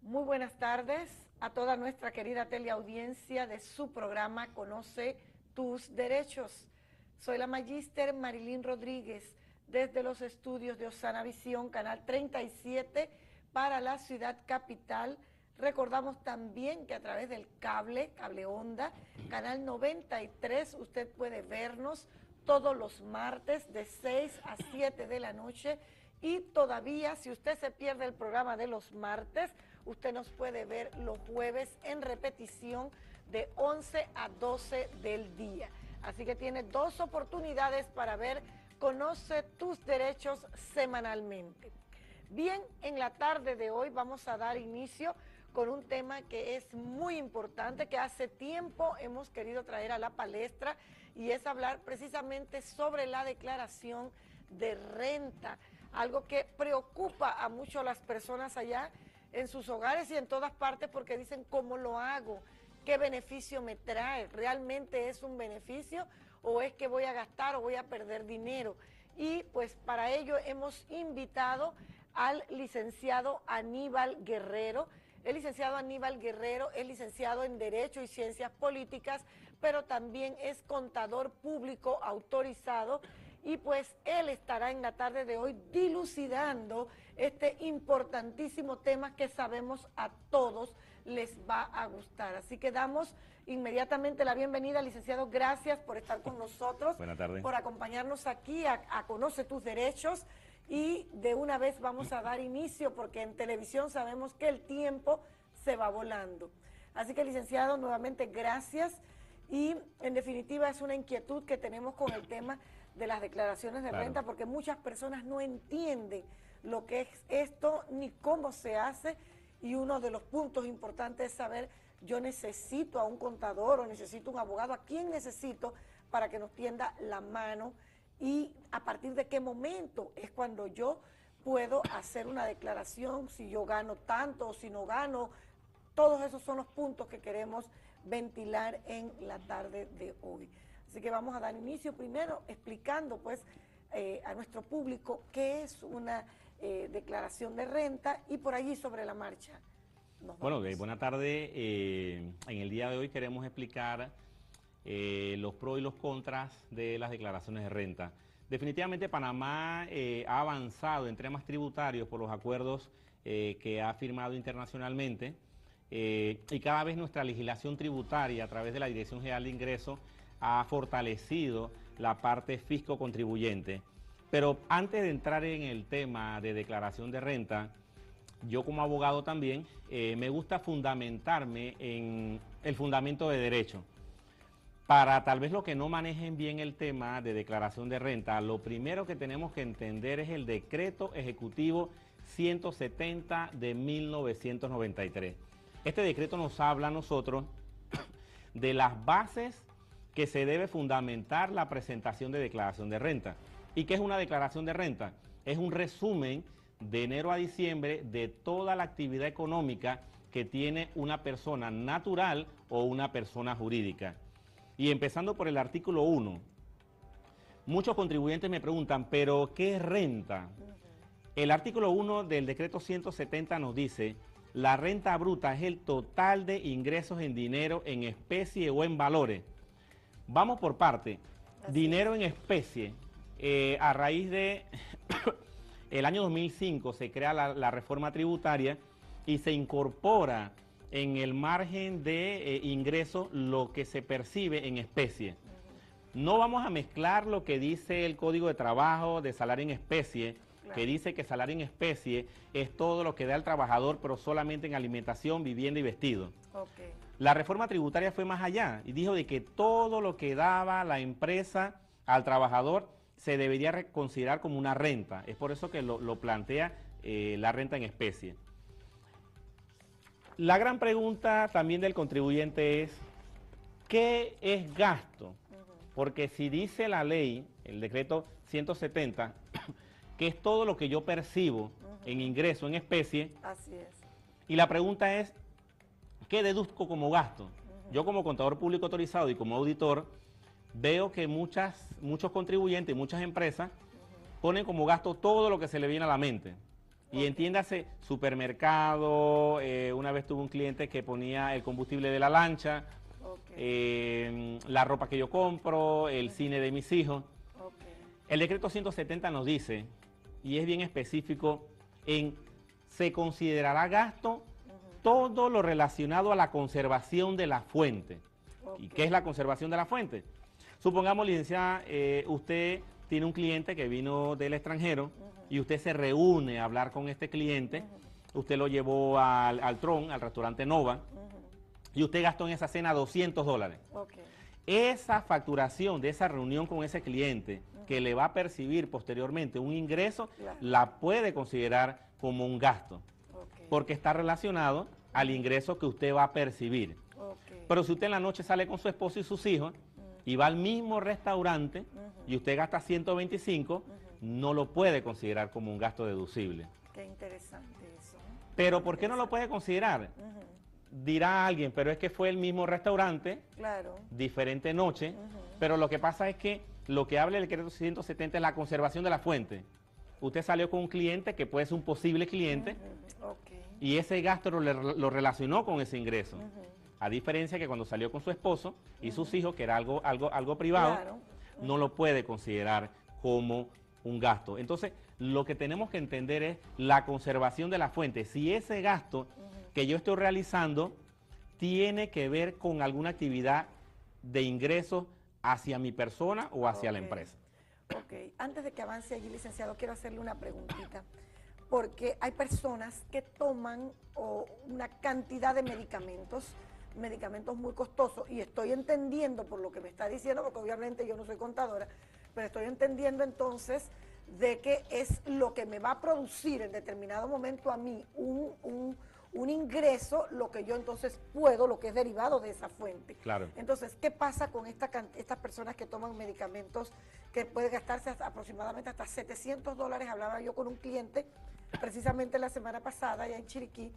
Muy buenas tardes a toda nuestra querida teleaudiencia de su programa Conoce tus Derechos. Soy la magíster Marilyn Rodríguez desde los estudios de Osana Visión, Canal 37 para la ciudad capital. Recordamos también que a través del cable onda, Canal 93, usted puede vernos todos los martes de 6 a 7 de la noche y todavía si usted se pierde el programa de los martes, usted nos puede ver los jueves en repetición de 11 a 12 del día. Así que tiene dos oportunidades para ver Conoce tus Derechos semanalmente. Bien, en la tarde de hoy vamos a dar inicio con un tema que es muy importante, que hace tiempo hemos querido traer a la palestra, y es hablar precisamente sobre la declaración de renta, algo que preocupa a mucho a las personas allá en sus hogares y en todas partes, porque dicen, ¿cómo lo hago? ¿Qué beneficio me trae? ¿Realmente es un beneficio o es que voy a gastar o voy a perder dinero? Y pues para ello hemos invitado al licenciado Aníbal Guerrero. El licenciado Aníbal Guerrero es licenciado en Derecho y Ciencias Políticas, pero también es contador público autorizado, y pues él estará en la tarde de hoy dilucidando este importantísimo tema que sabemos a todos les va a gustar. Así que damos inmediatamente la bienvenida, licenciado. Gracias por estar con nosotros. Buenas tardes. Por acompañarnos aquí a Conoce tus Derechos. Y de una vez vamos a dar inicio, porque en televisión sabemos que el tiempo se va volando. Así que, licenciado, nuevamente gracias. Y en definitiva es una inquietud que tenemos con el tema de las declaraciones de renta, porque muchas personas no entienden lo que es esto ni cómo se hace, y uno de los puntos importantes es saber, yo necesito a un contador o necesito un abogado, ¿a quién necesito para que nos tienda la mano? Y a partir de qué momento es cuando yo puedo hacer una declaración, si yo gano tanto o si no gano. Todos esos son los puntos que queremos ventilar en la tarde de hoy. Así que vamos a dar inicio primero explicando pues a nuestro público qué es una declaración de renta, y por allí sobre la marcha. Bueno, buena tarde. En el día de hoy queremos explicar los pros y los contras de las declaraciones de renta. Definitivamente Panamá ha avanzado en temas tributarios por los acuerdos que ha firmado internacionalmente, y cada vez nuestra legislación tributaria a través de la Dirección General de Ingresos ha fortalecido la parte fisco-contribuyente. Pero antes de entrar en el tema de declaración de renta, yo como abogado también me gusta fundamentarme en el fundamento de derecho. Para tal vez los que no manejen bien el tema de declaración de renta, lo primero que tenemos que entender es el Decreto Ejecutivo 170 de 1993. Este decreto nos habla a nosotros de las bases que se debe fundamentar la presentación de declaración de renta. ¿Y qué es una declaración de renta? Es un resumen de enero a diciembre de toda la actividad económica que tiene una persona natural o una persona jurídica. Y empezando por el artículo 1, muchos contribuyentes me preguntan, ¿pero qué es renta? El artículo 1 del decreto 170 nos dice, la renta bruta es el total de ingresos en dinero, en especie o en valores. Vamos por parte. Dinero en especie. A raíz de el año 2005 se crea la reforma tributaria y se incorpora en el margen de ingresos lo que se percibe en especie. No vamos a mezclar lo que dice el Código de Trabajo de salario en especie, que dice que salario en especie es todo lo que da el trabajador, pero solamente en alimentación, vivienda y vestido. La reforma tributaria fue más allá y dijo de que todo lo que daba la empresa al trabajador se debería considerar como una renta. Es por eso que lo plantea la renta en especie. La gran pregunta también del contribuyente es, ¿qué es gasto? Porque si dice la ley, el decreto 170, que es todo lo que yo percibo en ingreso en especie, así es. Y la pregunta es, ¿qué deduzco como gasto? Yo como contador público autorizado y como auditor, veo que muchos contribuyentes y muchas empresas ponen como gasto todo lo que se le viene a la mente. Y entiéndase, supermercado, una vez tuve un cliente que ponía el combustible de la lancha, la ropa que yo compro, el cine de mis hijos. El decreto 170 nos dice, y es bien específico, se considerará gasto todo lo relacionado a la conservación de la fuente. ¿Y qué es la conservación de la fuente? Supongamos, licenciada, usted tiene un cliente que vino del extranjero y usted se reúne a hablar con este cliente, usted lo llevó al Tron, al restaurante Nova, y usted gastó en esa cena $200. Esa facturación de esa reunión con ese cliente que le va a percibir posteriormente un ingreso, la puede considerar como un gasto, porque está relacionado al ingreso que usted va a percibir. Pero si usted en la noche sale con su esposo y sus hijos y va al mismo restaurante y usted gasta 125, no lo puede considerar como un gasto deducible. Qué interesante eso. Pero ¿por qué no lo puede considerar? Dirá alguien, pero es que fue el mismo restaurante, diferente noche, pero lo que pasa es que lo que habla el decreto 170 es la conservación de la fuente. Usted salió con un cliente que puede ser un posible cliente y ese gasto lo relacionó con ese ingreso. A diferencia que cuando salió con su esposo y sus hijos, que era algo privado, no lo puede considerar como un gasto. Entonces, lo que tenemos que entender es la conservación de la fuente. Si ese gasto que yo estoy realizando tiene que ver con alguna actividad de ingresos hacia mi persona o hacia la empresa. Antes de que avance allí, licenciado, quiero hacerle una preguntita, porque hay personas que toman una cantidad de medicamentos muy costosos, y estoy entendiendo por lo que me está diciendo, porque obviamente yo no soy contadora, pero estoy entendiendo entonces de que es lo que me va a producir en determinado momento a mí un ingreso, lo que yo entonces puedo, lo que es derivado de esa fuente. Entonces, ¿qué pasa con estas personas que toman medicamentos que pueden gastarse aproximadamente hasta $700? Hablaba yo con un cliente precisamente la semana pasada allá en Chiriquí,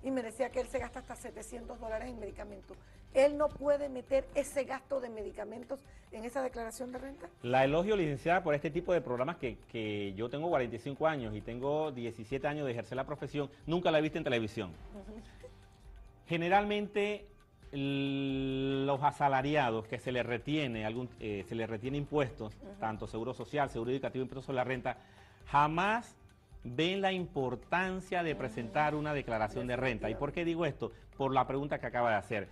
y me decía que él se gasta hasta $700 en medicamentos. ¿Él no puede meter ese gasto de medicamentos en esa declaración de renta? La elogio, licenciada, por este tipo de programas que yo tengo 45 años y tengo 17 años de ejercer la profesión, nunca la he visto en televisión. Generalmente los asalariados que se les retiene impuestos, tanto seguro social, seguro educativo, impuestos sobre la renta, jamás ven la importancia de presentar una declaración de renta. ¿Y por qué digo esto? Por la pregunta que acaba de hacer.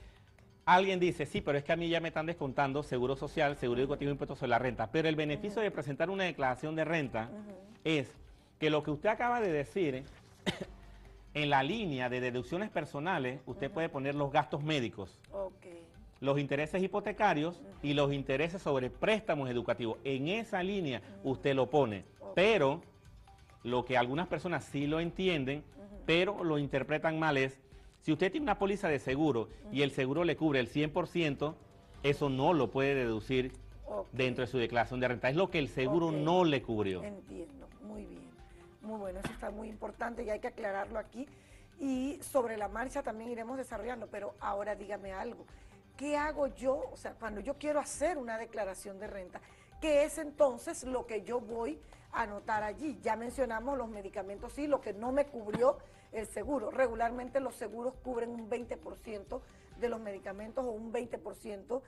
Alguien dice, sí, pero es que a mí ya me están descontando seguro social, seguro educativo, impuestos sobre la renta. Pero el beneficio de presentar una declaración de renta es que lo que usted acaba de decir, en la línea de deducciones personales, usted puede poner los gastos médicos, los intereses hipotecarios y los intereses sobre préstamos educativos. En esa línea usted lo pone, pero lo que algunas personas sí lo entienden, pero lo interpretan mal es, si usted tiene una póliza de seguro y el seguro le cubre el 100%, eso no lo puede deducir dentro de su declaración de renta. Es lo que el seguro no le cubrió. Entiendo, muy bien. Muy bueno, eso está muy importante y hay que aclararlo aquí. Y sobre la marcha también iremos desarrollando, pero ahora dígame algo. ¿Qué hago yo? O sea, cuando yo quiero hacer una declaración de renta, ¿qué es entonces lo que yo voy a anotar allí? Ya mencionamos los medicamentos, sí, lo que no me cubrió el seguro. Regularmente los seguros cubren un 20% de los medicamentos o un 20% o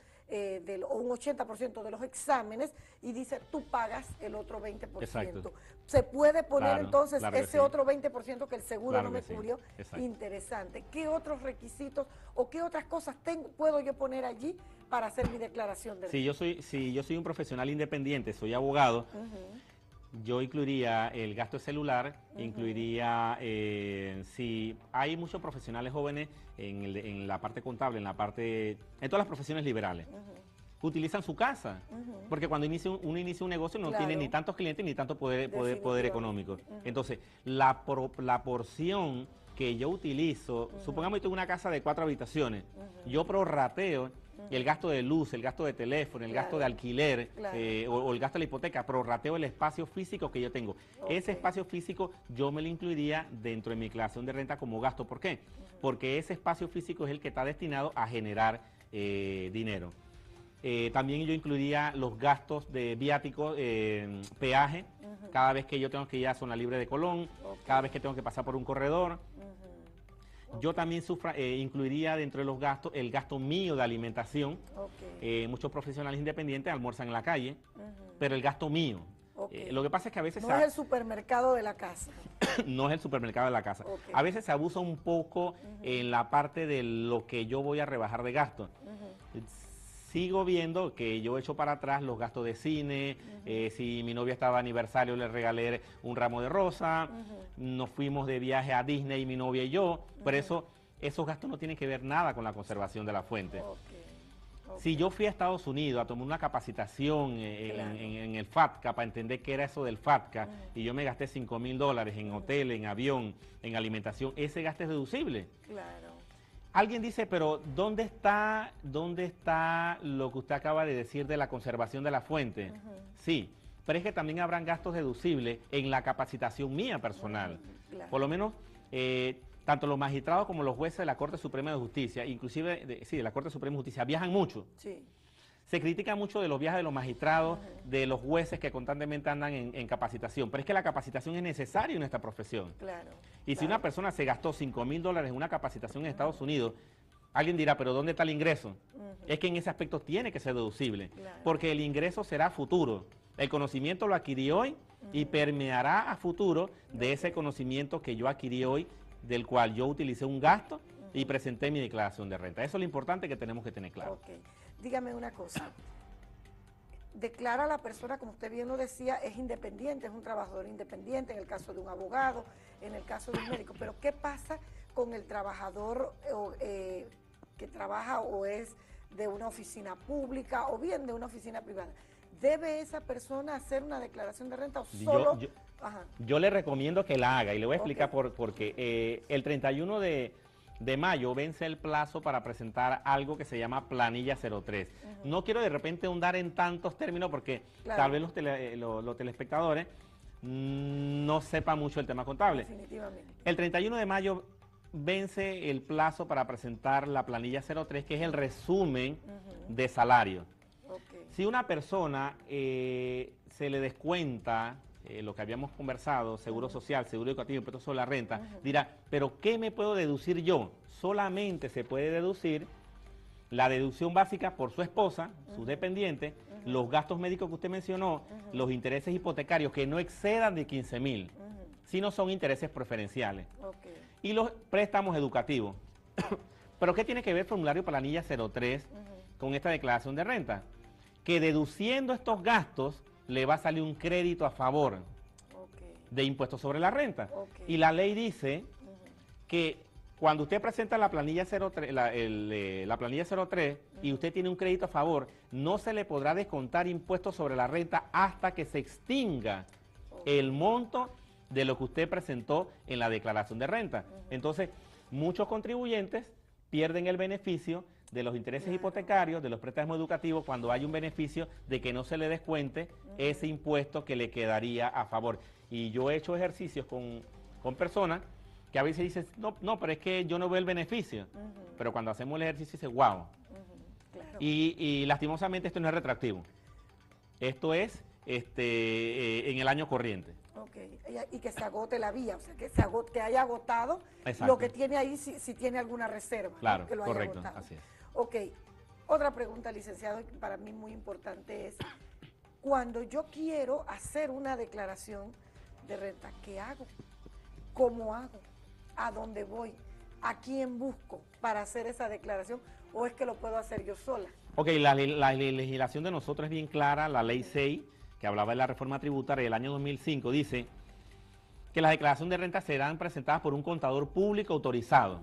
un 80% de los exámenes, y dice tú pagas el otro 20%. Exacto. Se puede poner entonces ese sí. otro 20% que el seguro no me sí. cubrió. Exacto. Interesante. ¿Qué otros requisitos o qué otras cosas puedo yo poner allí para hacer mi declaración de renta? Si yo soy un profesional independiente, soy abogado, yo incluiría el gasto de celular, incluiría, si hay muchos profesionales jóvenes en la parte contable, en todas las profesiones liberales, utilizan su casa, porque cuando uno inicia un negocio no tiene ni tantos clientes ni tanto poder económico. Entonces, la porción que yo utilizo, supongamos que tengo una casa de 4 habitaciones, yo prorrateo el gasto de luz, el gasto de teléfono, el gasto de alquiler o el gasto de la hipoteca, prorrateo el espacio físico que yo tengo. Ese espacio físico yo me lo incluiría dentro de mi declaración de renta como gasto. ¿Por qué? Porque ese espacio físico es el que está destinado a generar dinero. También yo incluiría los gastos de viáticos, peaje, cada vez que yo tengo que ir a Zona Libre de Colón, cada vez que tengo que pasar por un corredor. Yo también incluiría dentro de los gastos el gasto mío de alimentación. Muchos profesionales independientes almuerzan en la calle, pero el gasto mío. Lo que pasa es que a veces... No es el supermercado de la casa. No es el supermercado de la casa. A veces se abusa un poco en la parte de lo que yo voy a rebajar de gasto. Sigo viendo que yo echo para atrás los gastos de cine, si mi novia estaba de aniversario le regalé un ramo de rosa, nos fuimos de viaje a Disney mi novia y yo, pero esos gastos no tienen que ver nada con la conservación de la fuente. Si yo fui a Estados Unidos a tomar una capacitación en el FATCA para entender qué era eso del FATCA y yo me gasté $5.000 en hotel, en avión, en alimentación, ese gasto es deducible. Claro. Alguien dice, pero ¿dónde está lo que usted acaba de decir de la conservación de la fuente? Sí, pero es que también habrán gastos deducibles en la capacitación mía personal. Claro. Por lo menos, tanto los magistrados como los jueces de la Corte Suprema de Justicia, inclusive de la Corte Suprema de Justicia, viajan mucho. Sí. Se critica mucho de los viajes de los magistrados, de los jueces que constantemente andan en capacitación, pero es que la capacitación es necesaria en esta profesión. Claro. Y si una persona se gastó $5.000 en una capacitación en Estados Unidos, alguien dirá, pero ¿dónde está el ingreso? Es que en ese aspecto tiene que ser deducible, porque el ingreso será futuro. El conocimiento lo adquirí hoy y permeará a futuro de ese conocimiento que yo adquirí hoy, del cual yo utilicé un gasto y presenté mi declaración de renta. Eso es lo importante que tenemos que tener claro. Dígame una cosa. Declara la persona, como usted bien lo decía, es independiente, es un trabajador independiente, en el caso de un abogado, en el caso de un médico. Pero ¿qué pasa con el trabajador que trabaja o es de una oficina pública o bien de una oficina privada? ¿Debe esa persona hacer una declaración de renta o solo...? Yo le recomiendo que la haga y le voy a explicar por qué. El 31 de mayo vence el plazo para presentar algo que se llama planilla 03. No quiero de repente ahondar en tantos términos porque tal vez los telespectadores no sepan mucho el tema contable. Definitivamente. El 31 de mayo vence el plazo para presentar la planilla 03, que es el resumen de salario. Si una persona se le descuenta lo que habíamos conversado, seguro social, seguro educativo, impuesto sobre la renta, dirá, pero ¿qué me puedo deducir yo? Solamente se puede deducir la deducción básica por su esposa, sus dependientes, los gastos médicos que usted mencionó, los intereses hipotecarios que no excedan de 15.000, si no son intereses preferenciales, y los préstamos educativos. ¿Pero qué tiene que ver el formulario planilla 03 con esta declaración de renta? Que deduciendo estos gastos, le va a salir un crédito a favor de impuestos sobre la renta. Y la ley dice que cuando usted presenta la planilla 03, la planilla 03 y usted tiene un crédito a favor, no se le podrá descontar impuestos sobre la renta hasta que se extinga el monto de lo que usted presentó en la declaración de renta. Entonces, muchos contribuyentes pierden el beneficio de los intereses hipotecarios, de los préstamos educativos, cuando hay un beneficio de que no se le descuente ese impuesto que le quedaría a favor. Y yo he hecho ejercicios con personas que a veces dicen, no, pero es que yo no veo el beneficio. Pero cuando hacemos el ejercicio dicen, wow. Y lastimosamente esto no es retroactivo. Esto es en el año corriente. Y que se agote la vía, o sea, que haya agotado lo que tiene ahí, si tiene alguna reserva. Claro, que lo haya correcto, agotado. así es. Otra pregunta, licenciado, que para mí muy importante es, cuando yo quiero hacer una declaración de renta, ¿qué hago? ¿Cómo hago? ¿A dónde voy? ¿A quién busco para hacer esa declaración? ¿O es que lo puedo hacer yo sola? La legislación de nosotros es bien clara, la ley 6, que hablaba de la reforma tributaria del año 2005, dice que las declaraciones de renta serán presentadas por un contador público autorizado.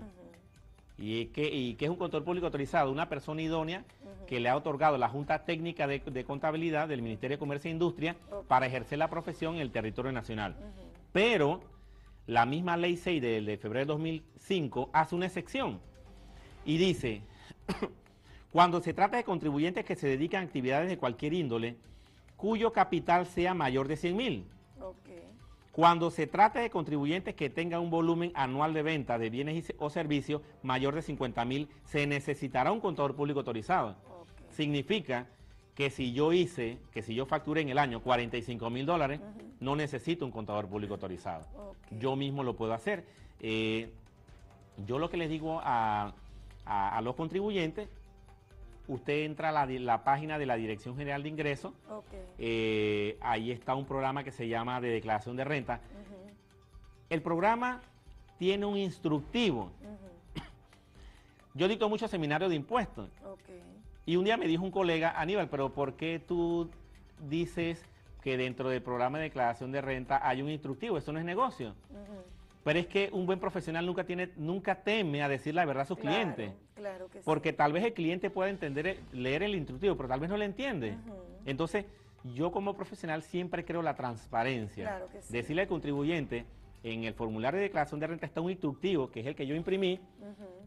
¿Y qué es un contador público autorizado? Una persona idónea que le ha otorgado la Junta Técnica de Contabilidad del Ministerio de Comercio e Industria para ejercer la profesión en el territorio nacional. Pero la misma ley 6 de febrero de 2005 hace una excepción y dice, cuando se trata de contribuyentes que se dedican a actividades de cualquier índole, cuyo capital sea mayor de 100.000. Cuando se trata de contribuyentes que tengan un volumen anual de venta de bienes o servicios mayor de 50.000, se necesitará un contador público autorizado. significa que si yo facturé en el año $45,000, no necesito un contador público autorizado. Okay. Yo mismo lo puedo hacer. Yo lo que les digo a los contribuyentes, usted entra a la página de la Dirección General de Ingresos, ahí está un programa que se llama de declaración de renta. El programa tiene un instructivo. Yo dicto muchos seminarios de impuestos. Y un día me dijo un colega, Aníbal, pero ¿por qué tú dices que dentro del programa de declaración de renta hay un instructivo? Eso no es negocio. Pero es que un buen profesional nunca teme a decir la verdad a sus clientes. Claro que sí. Porque tal vez el cliente pueda leer el instructivo, pero tal vez no lo entiende. Entonces, yo como profesional siempre creo la transparencia. Claro que sí. Decirle al contribuyente, en el formulario de declaración de renta está un instructivo, que es el que yo imprimí,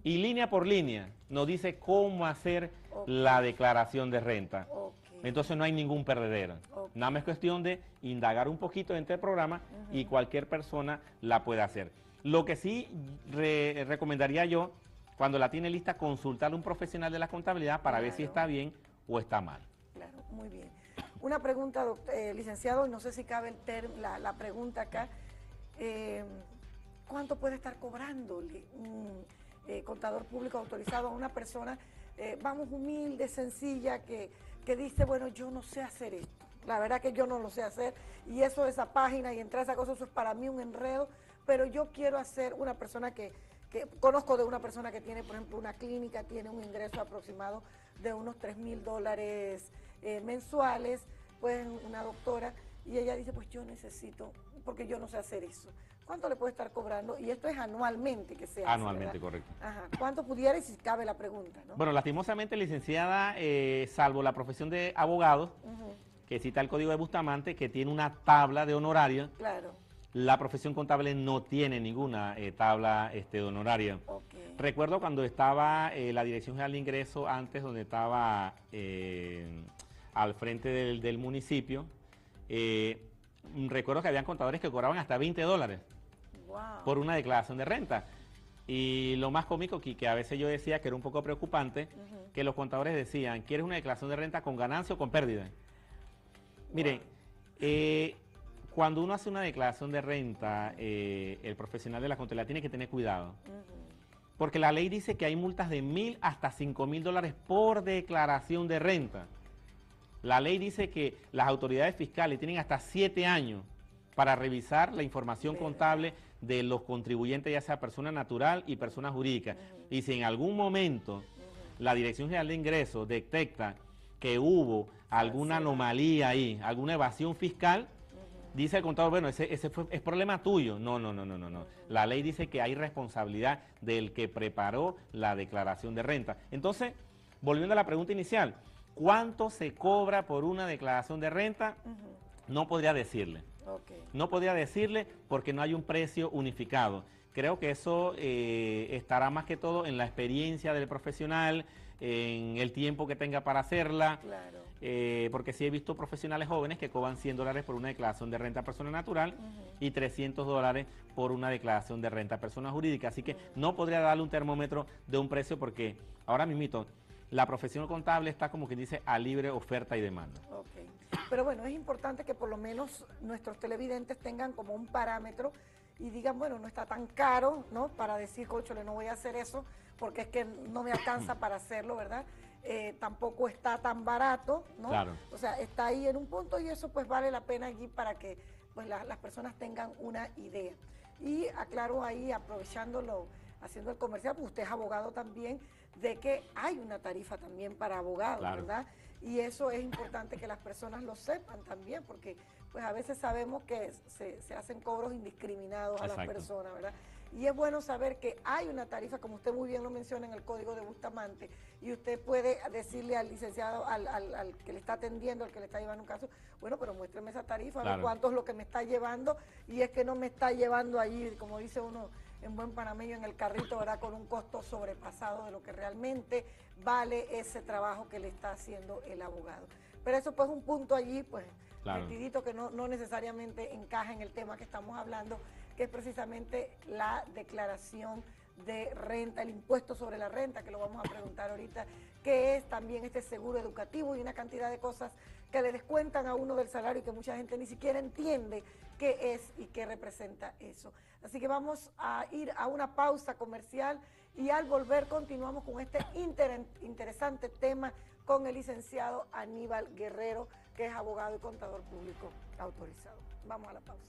y línea por línea nos dice cómo hacer la declaración de renta. Entonces no hay ningún perdedero. Nada más es cuestión de indagar un poquito dentro del programa y cualquier persona la puede hacer. Lo que sí recomendaría yo, cuando la tiene lista, consultar a un profesional de la contabilidad para ver si está bien o está mal. Claro, muy bien. Una pregunta, licenciado, y no sé si cabe la pregunta acá. ¿Cuánto puede estar cobrándole un contador público autorizado a una persona, vamos, humilde, sencilla, que dice, bueno, yo no sé hacer esto, la verdad que yo no lo sé hacer, y eso de esa página y entrar a esa cosa, eso es para mí un enredo, pero yo quiero hacer una persona que conozco de una persona que tiene, por ejemplo, una clínica, tiene un ingreso aproximado de unos $3,000 mensuales, pues una doctora, y ella dice, pues yo necesito, porque yo no sé hacer eso. ¿Cuánto le puede estar cobrando? Y esto es anualmente que se hace, anualmente, ¿verdad? Correcto. Ajá. ¿Cuánto pudiera, y si cabe la pregunta, ¿no? Bueno, lastimosamente, licenciada, salvo la profesión de abogado, que cita el Código de Bustamante, que tiene una tabla de honorario. Claro. La profesión contable no tiene ninguna tabla de honorario. Recuerdo cuando estaba la Dirección General de Ingresos, antes donde estaba al frente del municipio, recuerdo que habían contadores que cobraban hasta $20 por una declaración de renta. Y lo más cómico que a veces yo decía que era un poco preocupante, que los contadores decían, ¿quieres una declaración de renta con ganancia o con pérdida? Miren, cuando uno hace una declaración de renta, el profesional de la contabilidad tiene que tener cuidado. Porque la ley dice que hay multas de $1,000 hasta $5,000 por declaración de renta. La ley dice que las autoridades fiscales tienen hasta 7 años para revisar la información contable de los contribuyentes, ya sea persona natural y persona jurídica. Y si en algún momento la Dirección General de Ingresos detecta que hubo alguna anomalía ahí, alguna evasión fiscal, dice el contador, bueno, es problema tuyo. No. La ley dice que hay responsabilidad del que preparó la declaración de renta. Entonces, volviendo a la pregunta inicial, ¿cuánto se cobra por una declaración de renta? No podría decirle. No podría decirle porque no hay un precio unificado. Creo que eso estará más que todo en la experiencia del profesional, en el tiempo que tenga para hacerla. Claro. Porque sí he visto profesionales jóvenes que cobran $100 por una declaración de renta persona natural y $300 por una declaración de renta persona jurídica. Así que no podría darle un termómetro de un precio porque ahora mismito la profesión contable está como que dice a libre oferta y demanda. Pero bueno, es importante que por lo menos nuestros televidentes tengan como un parámetro y digan, bueno, no está tan caro, ¿no? Para decir, cónchale, no voy a hacer eso porque es que no me alcanza para hacerlo, ¿verdad? Tampoco está tan barato, ¿no? Claro. O sea, está ahí en un punto y eso pues vale la pena allí para que pues las personas tengan una idea. Y aclaro ahí, aprovechándolo, haciendo el comercial, pues usted es abogado también, de que hay una tarifa también para abogados, claro, ¿verdad? Y eso es importante que las personas lo sepan también, porque pues a veces sabemos que se hacen cobros indiscriminados a las personas, ¿verdad? Y es bueno saber que hay una tarifa, como usted muy bien lo menciona en el Código de Bustamante, y usted puede decirle al licenciado, al que le está atendiendo, al que le está llevando un caso, bueno, pero muéstreme esa tarifa, claro, a ver cuánto es lo que me está llevando, y es que no me está llevando allí, como dice uno en buen panameño, en el carrito, ¿verdad?, con un costo sobrepasado de lo que realmente vale ese trabajo que le está haciendo el abogado. Pero eso pues un punto allí, pues, claro, metidito, que no necesariamente encaja en el tema que estamos hablando, que es precisamente la declaración de renta, el impuesto sobre la renta, que lo vamos a preguntar ahorita, qué es también este seguro educativo y una cantidad de cosas que le descuentan a uno del salario y que mucha gente ni siquiera entiende qué es y qué representa eso. Así que vamos a ir a una pausa comercial y al volver continuamos con este interesante tema con el licenciado Aníbal Guerrero, que es abogado y contador público autorizado. Vamos a la pausa.